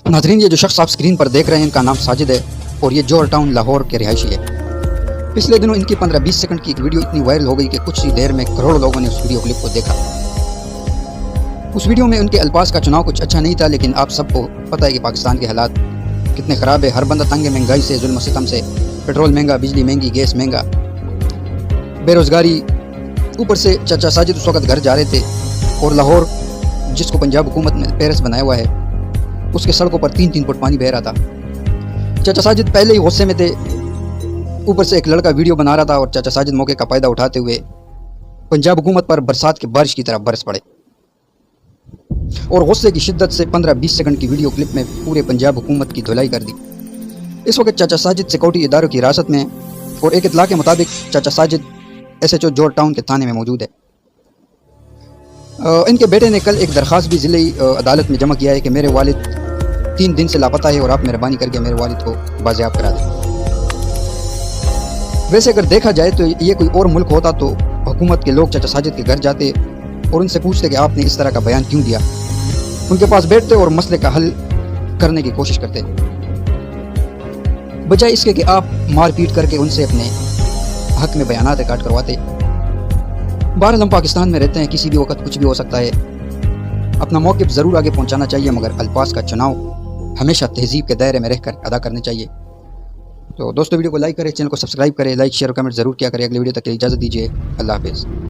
नाजरीन, ये जो शख्स आप स्क्रीन पर देख रहे हैं इनका नाम साजिद है और ये जौहर टाउन लाहौर के रिहायशी है। पिछले दिनों इनकी 15-20 सेकंड की एक वीडियो इतनी वायरल हो गई कि कुछ ही देर में करोड़ों लोगों ने उस वीडियो क्लिप को देखा। उस वीडियो में उनके अल्फाज का चुनाव कुछ अच्छा नहीं था, लेकिन आप सबको पता है कि पाकिस्तान के हालात कितने ख़राब है। हर बंदा तंग है, महंगाई से, जुल्म सितम से, पेट्रोल महंगा, बिजली महंगी, गैस महंगा, बेरोज़गारी। ऊपर से चाचा साजिद उस वक्त घर जा रहे थे और लाहौर, जिसको पंजाब हुकूमत ने पेरिस बनाया हुआ है, उसके सड़कों पर 3-3 फुट पानी बह रहा था। चाचा साजिद पहले ही गुस्से में थे, ऊपर से एक लड़का वीडियो बना रहा था और चाचा साजिद मौके का फ़ायदा उठाते हुए पंजाब हुकूमत पर बरसात की बारिश की तरह बरस पड़े और गुस्से की शिद्दत से 15-20 सेकंड की वीडियो क्लिप में पूरे पंजाब हुकूमत की धुलाई कर दी। इस वक्त चाचा साजिद सिक्योरिटी इदारों की हिरासत में और एक इत्तला के मुताबिक चाचा साजिद SHO जौहर टाउन के थाने में मौजूद है। इनके बेटे ने कल एक दरख्वास्त भी ज़िले अदालत में जमा किया है कि मेरे वालिद 3 दिन से लापता है और आप मेहरबानी करके मेरे वालिद को बाजियाब करा दें। वैसे अगर देखा जाए तो ये कोई और मुल्क होता तो हुकूमत के लोग चाचा साजिद के घर जाते और उनसे पूछते कि आपने इस तरह का बयान क्यों दिया। उनके पास बैठते और मसले का हल करने की कोशिश करते, बजाय इसके कि आप मार पीट करके उनसे अपने हक में बयानात रिकॉर्ड करवाते। बहरहाल हम पाकिस्तान में रहते हैं, किसी भी वक्त कुछ भी हो सकता है। अपना मौक़िफ़ ज़रूर आगे पहुंचाना चाहिए, मगर अल्फाज का चुनाव हमेशा तहज़ीब के दायरे में रहकर अदा करने चाहिए। तो दोस्तों, वीडियो को लाइक करें, चैनल को सब्सक्राइब करें, लाइक शेयर और कमेंट ज़रूर किया करें। अगली वीडियो तक के लिए इजाज़त दीजिए। अल्लाह हाफ़िज़।